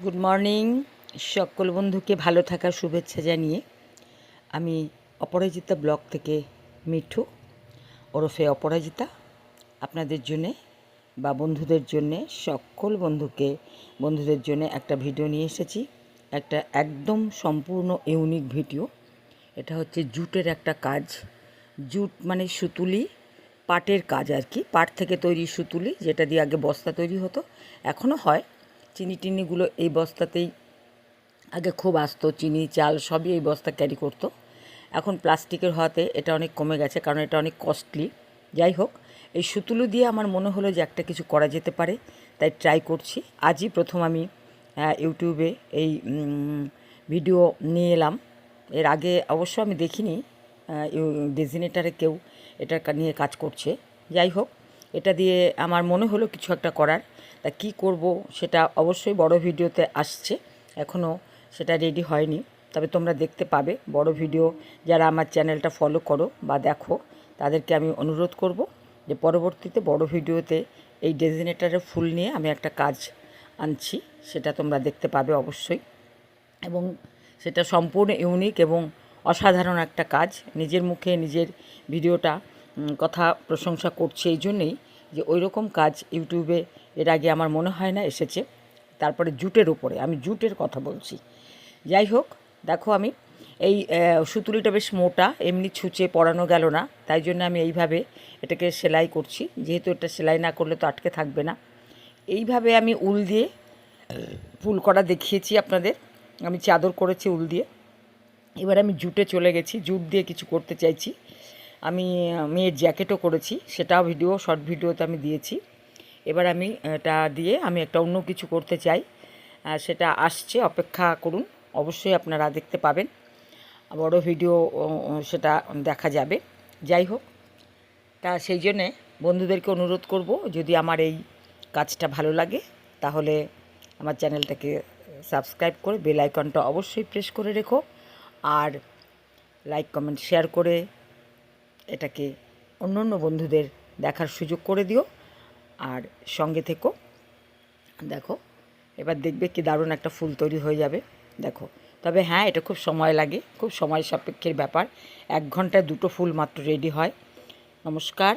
Good morning. সকল বন্ধুকে ভালো থাকার শুভেচ্ছা জানিয়ে আমি অপরাজিতা ব্লগ থেকে মিঠু ওরফে অপরাজিতা আপনাদের জন্যে বা বন্ধুদের জন্যে সকল বন্ধুদের জন্যে একটা ভিডিও নিয়ে এসেছি। একটা একদম সম্পূর্ণ ইউনিক ভিডিও। এটা হচ্ছে জুটের একটা কাজ। জুট মানে সুতুলি, পাটের কাজ আর কি। পাট থেকে তৈরি সুতুলি, যেটা দিয়ে আগে বস্তা তৈরি হতো, এখনও হয়। চিনি টিনিগুলো এই বস্তাতেই আগে খুব আসতো, চিনি চাল সবই এই বস্তা ক্যারি করতো। এখন প্লাস্টিকের হওয়াতে এটা অনেক কমে গেছে, কারণ এটা অনেক কস্টলি। যাই হোক, এই সুতুলি দিয়ে আমার মনে হলো যে একটা কিছু করা যেতে পারে, তাই ট্রাই করছি। আজই প্রথম আমি ইউটিউবে এই ভিডিও নিয়ে এলাম। এর আগে অবশ্য আমি দেখিনি ডেজিনেটারে কেউ এটা নিয়ে কাজ করছে। যাই হোক, এটা দিয়ে আমার মনে হলো কিছু একটা করার। তা কী করব সেটা অবশ্যই বড় ভিডিওতে আসছে, এখনও সেটা রেডি হয়নি। তবে তোমরা দেখতে পাবে বড় ভিডিও। যারা আমার চ্যানেলটা ফলো করো বা দেখো, তাদেরকে আমি অনুরোধ করব যে পরবর্তীতে বড় ভিডিওতে এই ডেজিনেটারের ফুল নিয়ে আমি একটা কাজ আনছি, সেটা তোমরা দেখতে পাবে অবশ্যই। এবং সেটা সম্পূর্ণ ইউনিক এবং অসাধারণ একটা কাজ। নিজের মুখে নিজের ভিডিওটা কথা প্রশংসা করছে এই জন্যেই যে ওই রকম কাজ ইউটিউবে এর আগে আমার মনে হয় না এসেছে। তারপরে জুটের উপরে, আমি জুটের কথা বলছি। যাই হোক, দেখো আমি এই সুতুলিটা বেশ মোটা, এমনি ছুঁচে পরানো গেল না, তাই জন্য আমি এইভাবে এটাকে সেলাই করছি। যেহেতু এটা সেলাই না করলে তো আটকে থাকবে না। এইভাবে আমি উল দিয়ে ফুল করা দেখিয়েছি আপনাদের। আমি চাদর করেছি উল দিয়ে। এবার আমি জুটে চলে গেছি, জুট দিয়ে কিছু করতে চাইছি। আমি মেয়ের জ্যাকেটও করেছি, সেটাও শর্ট ভিডিওতে আমি দিয়েছি। এবার আমি এটা দিয়ে আমি একটা অন্য কিছু করতে চাই, সেটা আসছে, অপেক্ষা করুন। অবশ্যই আপনারা দেখতে পাবেন, বড় ভিডিও সেটা দেখা যাবে। যাই হোক, তা সেই জন্যে বন্ধুদেরকে অনুরোধ করব, যদি আমার এই কাজটা ভালো লাগে তাহলে আমার চ্যানেলটাকে সাবস্ক্রাইব করে বেল আইকনটা অবশ্যই প্রেস করে রেখো। আর লাইক কমেন্ট শেয়ার করে এটাকে অন্য অন্য বন্ধুদের দেখার সুযোগ করে দিও। আর সঙ্গে থেকো। দেখো, এবার দেখবে কি দারুণ একটা ফুল তৈরি হয়ে যাবে। দেখো, তবে হ্যাঁ, এটা খুব সময় লাগে, খুব সময় সাপেক্ষের ব্যাপার। 1 ঘন্টায় 2টো ফুল মাত্র রেডি হয়। নমস্কার।